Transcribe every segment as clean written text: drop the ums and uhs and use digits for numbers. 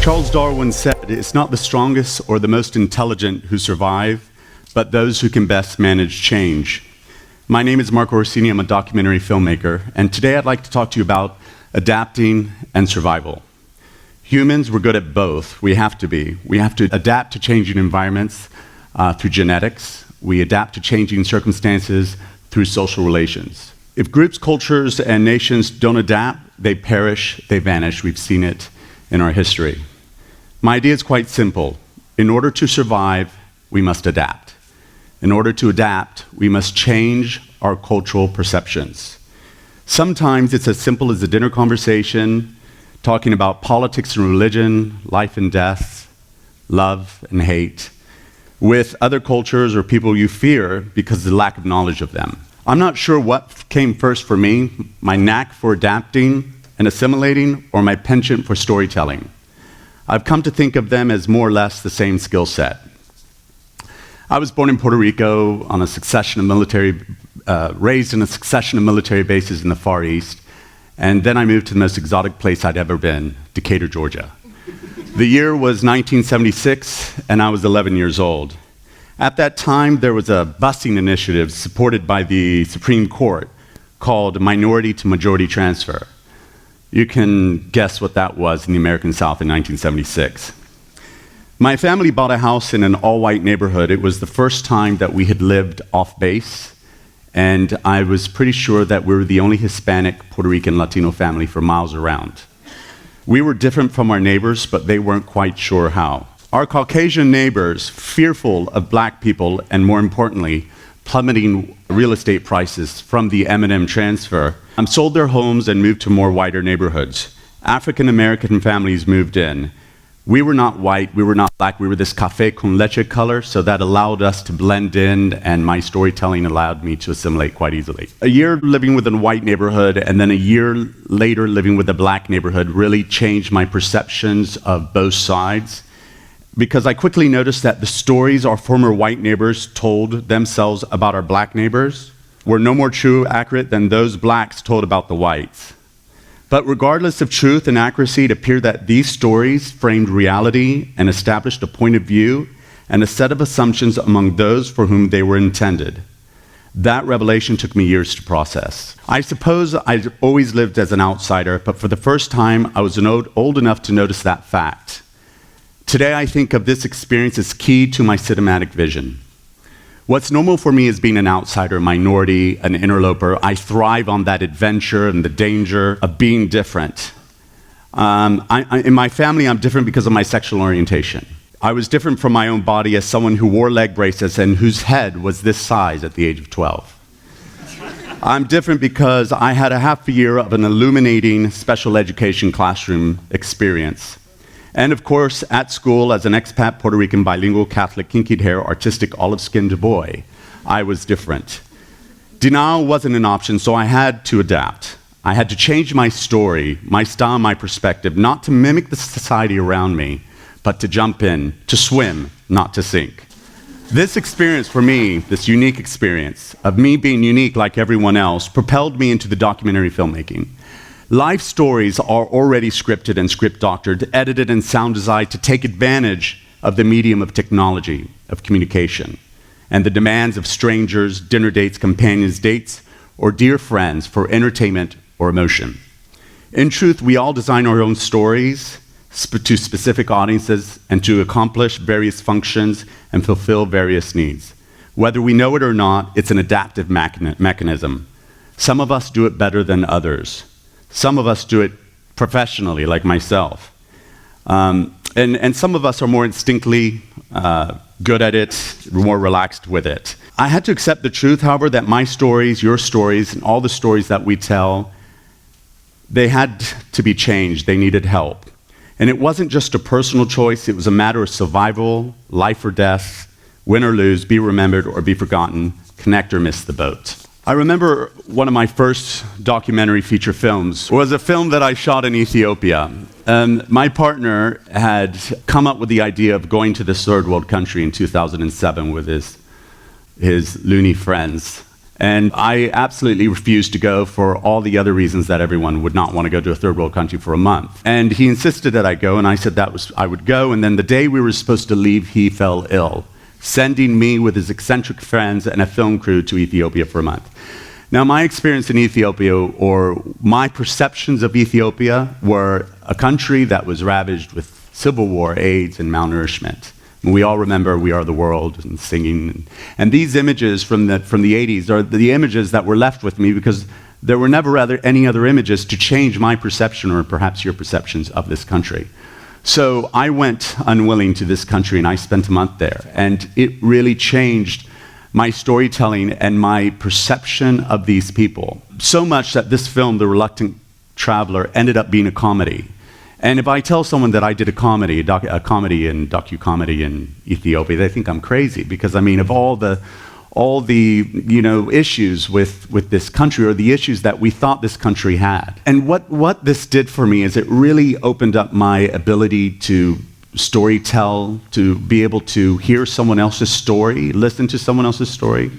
Charles Darwin said, "It's not the strongest or the most intelligent who survive, but those who can best manage change." My name is Mark Orsini. I'm a documentary filmmaker, and today I'd like to talk to you about adapting and survival. Humans, we're good at both. We have to be. We have to adapt to changing environments through genetics. We adapt to changing circumstances through social relations. If groups, cultures, and nations don't adapt, they perish, they vanish. We've seen it in our history. My idea is quite simple. In order to survive, we must adapt. In order to adapt, we must change our cultural perceptions. Sometimes it's as simple as a dinner conversation, talking about politics and religion, life and death, love and hate, with other cultures or people you fear because of the lack of knowledge of them. I'm not sure what came first for me, my knack for adapting and assimilating, or my penchant for storytelling. I've come to think of them as more or less the same skill set. I was born in Puerto Rico on a succession of raised in a succession of military bases in the Far East, and then I moved to the most exotic place I'd ever been, Decatur, Georgia. The year was 1976, and I was 11 years old. At that time, there was a busing initiative supported by the Supreme Court called Minority to Majority Transfer. You can guess what that was in the American South in 1976. My family bought a house in an all-white neighborhood. It was the first time that we had lived off base, and I was pretty sure that we were the only Hispanic, Puerto Rican, Latino family for miles around. We were different from our neighbors, but they weren't quite sure how. Our Caucasian neighbors, fearful of black people, and more importantly, plummeting real estate prices from the M&M transfer, sold their homes and moved to more whiter neighborhoods. African American families moved in. We were not white, we were not black, we were this café con leche color, so that allowed us to blend in, and my storytelling allowed me to assimilate quite easily. A year living within a white neighborhood, and then a year later living with a black neighborhood really changed my perceptions of both sides, because I quickly noticed that the stories our former white neighbors told themselves about our black neighbors were no more true, accurate than those blacks told about the whites. But regardless of truth and accuracy, it appeared that these stories framed reality and established a point of view and a set of assumptions among those for whom they were intended. That revelation took me years to process. I suppose I'd always lived as an outsider, but for the first time, I was old enough to notice that fact. Today, I think of this experience as key to my cinematic vision. What's normal for me is being an outsider, minority, an interloper. I thrive on that adventure and the danger of being different. In my family, I'm different because of my sexual orientation. I was different from my own body as someone who wore leg braces and whose head was this size at the age of 12. I'm different because I had a half a year of an illuminating special education classroom experience. And of course, at school, as an expat Puerto Rican bilingual Catholic kinkied hair artistic olive-skinned boy, I was different. Denial wasn't an option, so I had to adapt. I had to change my story, my style, my perspective, not to mimic the society around me, but to jump in, to swim, not to sink. This experience for me, this unique experience of me being unique like everyone else, propelled me into the documentary filmmaking. Life stories are already scripted and script doctored, edited and sound designed to take advantage of the medium of technology, of communication, and the demands of strangers, dinner dates, companions dates, or dear friends for entertainment or emotion. In truth, we all design our own stories to specific audiences and to accomplish various functions and fulfill various needs. Whether we know it or not, it's an adaptive mechanism. Some of us do it better than others. Some of us do it professionally, like myself. And some of us are more instinctively good at it, more relaxed with it. I had to accept the truth, however, that my stories, your stories, and all the stories that we tell, they had to be changed. They needed help. And it wasn't just a personal choice. It was a matter of survival, life or death, win or lose, be remembered or be forgotten, connect or miss the boat. I remember one of my first documentary feature films was a film that I shot in Ethiopia. My partner had come up with the idea of going to this third world country in 2007 with his loony friends. And I absolutely refused to go for all the other reasons that everyone would not want to go to a third world country for a month. And he insisted that I go, and I said I would go. And then the day we were supposed to leave, he fell ill, sending me with his eccentric friends and a film crew to Ethiopia for a month. Now, my experience in Ethiopia, or my perceptions of Ethiopia, were a country that was ravaged with civil war, AIDS, and malnourishment. We all remember We Are the World and singing. And these images from the 80s are the images that were left with me, because there were never any other images to change my perception, or perhaps your perceptions, of this country. So I went unwilling to this country, and I spent a month there. And it really changed my storytelling and my perception of these people. So much that this film, The Reluctant Traveler, ended up being a comedy. And if I tell someone that I did a comedy and docu-comedy in Ethiopia, they think I'm crazy, because I mean, of all the issues with this country, or the issues that we thought this country had. And what this did for me is it really opened up my ability to storytell, to be able to hear someone else's story, listen to someone else's story,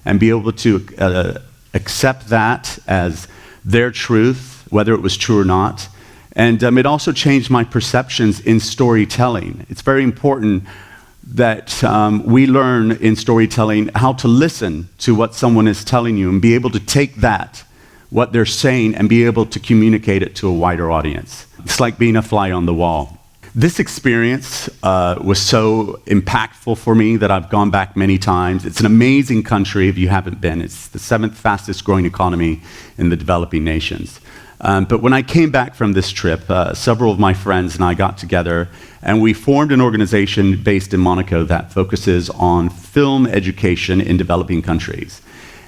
and be able to accept that as their truth, whether it was true or not. And it also changed my perceptions in storytelling. It's very important that we learn in storytelling how to listen to what someone is telling you, and be able to take that, what they're saying, and be able to communicate it to a wider audience. It's like being a fly on the wall. This experience was so impactful for me that I've gone back many times. It's an amazing country if you haven't been. It's the 7th fastest growing economy in the developing nations. But when I came back from this trip, several of my friends and I got together, and we formed an organization based in Monaco that focuses on film education in developing countries.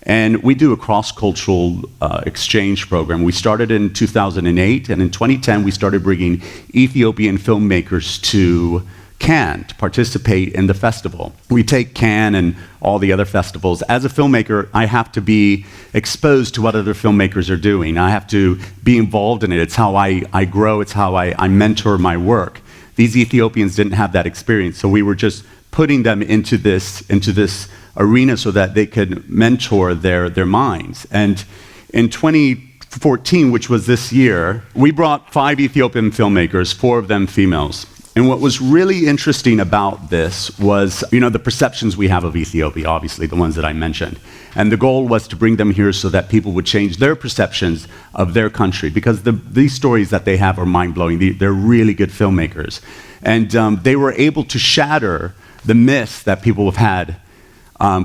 And we do a cross-cultural exchange program. We started in 2008, and in 2010 we started bringing Ethiopian filmmakers to Cannes to participate in the festival. We take Cannes and all the other festivals. As a filmmaker, I have to be exposed to what other filmmakers are doing. I have to be involved in it. It's how I grow. It's how I mentor my work. These Ethiopians didn't have that experience, so we were just putting them into this arena so that they could mentor their minds. And in 2014, which was this year, we brought 5 Ethiopian filmmakers, 4 of them females. And what was really interesting about this was, the perceptions we have of Ethiopia, obviously, the ones that I mentioned. And the goal was to bring them here so that people would change their perceptions of their country, because these stories that they have are mind-blowing. They're really good filmmakers. And they were able to shatter the myths that people have had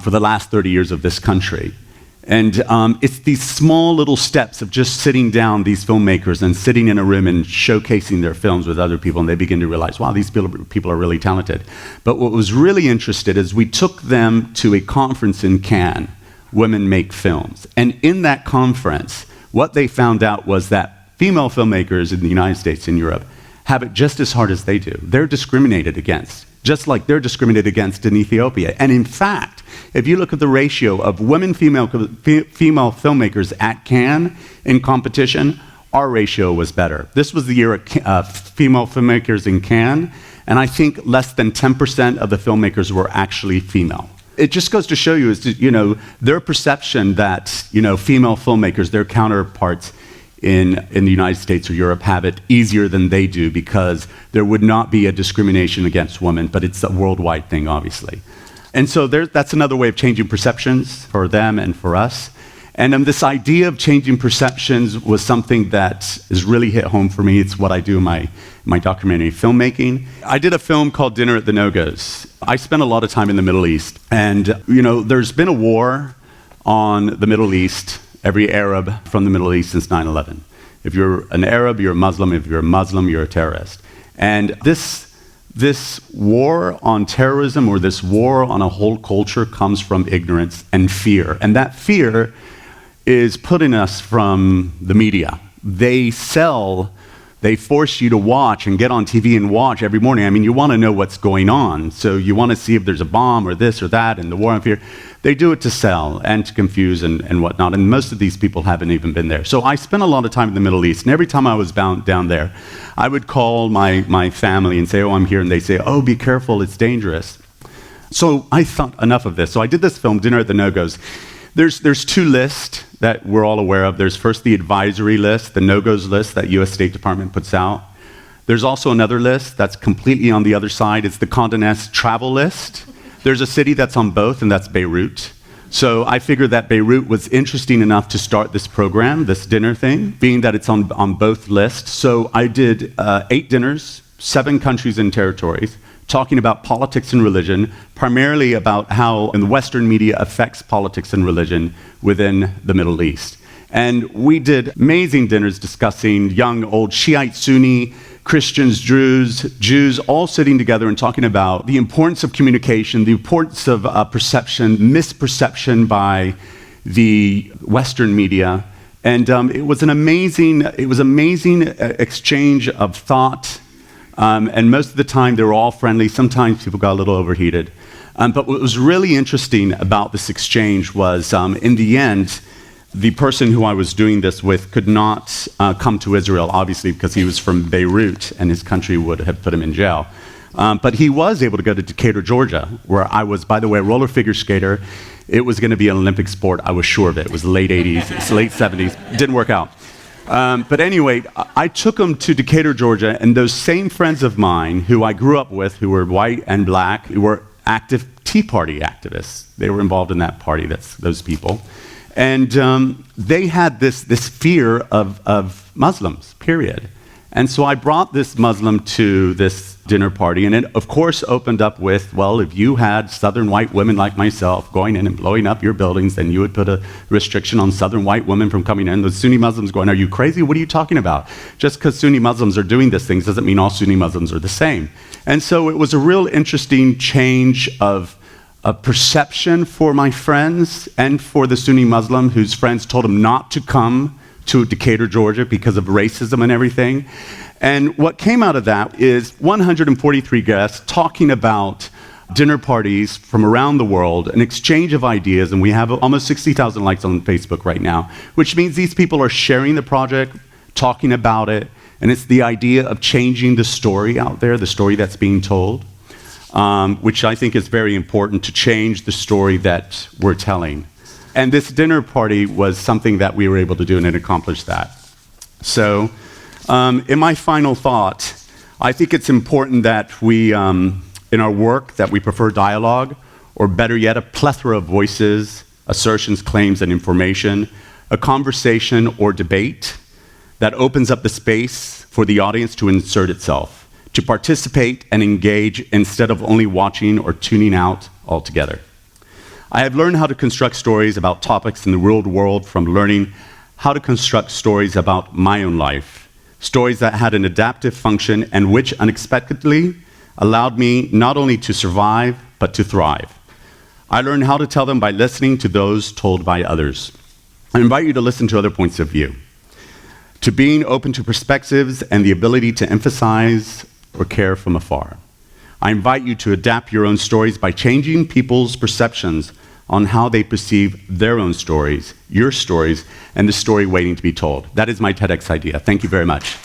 for the last 30 years of this country. And it's these small little steps of just sitting down, these filmmakers, and sitting in a room and showcasing their films with other people, and they begin to realize, wow, these people are really talented. But what was really interesting is we took them to a conference in Cannes, Women Make Films. And in that conference, what they found out was that female filmmakers in the United States and Europe have it just as hard as they do. They're discriminated against, just like they're discriminated against in Ethiopia. And in fact, if you look at the ratio of female filmmakers at Cannes in competition, our ratio was better. This was the year of female filmmakers in Cannes, and I think less than 10% of the filmmakers were actually female. It just goes to show you, their perception that, female filmmakers, their counterparts in the United States or Europe, have it easier than they do, because there would not be a discrimination against women, but it's a worldwide thing, obviously. And so that's another way of changing perceptions for them and for us. And this idea of changing perceptions was something that has really hit home for me. It's what I do in my documentary filmmaking. I did a film called Dinner at the Nogoes. I spent a lot of time in the Middle East. And, there's been a war on the Middle East, every Arab from the Middle East, since 9/11. If you're an Arab, you're a Muslim. If you're a Muslim, you're a terrorist. And this war on terrorism, or this war on a whole culture, comes from ignorance and fear. And that fear is put in us from the media. They force you to watch and get on TV and watch every morning. I mean, you want to know what's going on. So you want to see if there's a bomb or this or that, and the war on fear. They do it to sell and to confuse and whatnot. And most of these people haven't even been there. So I spent a lot of time in the Middle East. And every time I was down there, I would call my family and say, oh, I'm here. And they say, oh, be careful, it's dangerous. So I thought enough of this. So I did this film, Dinner at the Nogoes. There's two lists that we're all aware of. There's first the advisory list, the Nogoes list that U.S. State Department puts out. There's also another list that's completely on the other side. It's the Condé Nast travel list. There's a city that's on both, and that's Beirut. So I figured that Beirut was interesting enough to start this program, this dinner thing, being that it's on both lists. So I did 8 dinners, 7 countries and territories, talking about politics and religion, primarily about how the Western media affects politics and religion within the Middle East. And we did amazing dinners discussing young, old, Shiite, Sunni, Christians, Jews, all sitting together and talking about the importance of communication, the importance of perception, misperception by the Western media. And it was an amazing exchange of thought. And most of the time, they were all friendly. Sometimes people got a little overheated. But what was really interesting about this exchange was, in the end, the person who I was doing this with could not come to Israel, obviously, because he was from Beirut, and his country would have put him in jail. But he was able to go to Decatur, Georgia, where I was, by the way, a roller figure skater. It was going to be an Olympic sport. I was sure of it. It was the late 80s, it's late 70s. Didn't work out. But anyway, I took him to Decatur, Georgia, and those same friends of mine who I grew up with, who were white and black, who were active Tea Party activists. They were involved in that party, those people. And they had this fear of Muslims, period. And so I brought this Muslim to this dinner party, and it, of course, opened up with, well, if you had Southern white women like myself going in and blowing up your buildings, then you would put a restriction on Southern white women from coming in. The Sunni Muslims going, are you crazy? What are you talking about? Just because Sunni Muslims are doing these things doesn't mean all Sunni Muslims are the same. And so it was a real interesting change of a perception for my friends and for the Sunni Muslim whose friends told him not to come to Decatur, Georgia because of racism and everything. And what came out of that is 143 guests talking about dinner parties from around the world, an exchange of ideas, and we have almost 60,000 likes on Facebook right now, which means these people are sharing the project, talking about it, and it's the idea of changing the story out there, the story that's being told. Which I think is very important to change the story that we're telling. And this dinner party was something that we were able to do, and it accomplished that. So, in my final thought, I think it's important that we, in our work, that we prefer dialogue, or better yet, a plethora of voices, assertions, claims, and information, a conversation or debate that opens up the space for the audience to insert itself, to participate and engage instead of only watching or tuning out altogether. I have learned how to construct stories about topics in the real world from learning how to construct stories about my own life, stories that had an adaptive function and which unexpectedly allowed me not only to survive, but to thrive. I learned how to tell them by listening to those told by others. I invite you to listen to other points of view, to being open to perspectives and the ability to emphasize or care from afar. I invite you to adapt your own stories by changing people's perceptions on how they perceive their own stories, your stories, and the story waiting to be told. That is my TEDx idea. Thank you very much.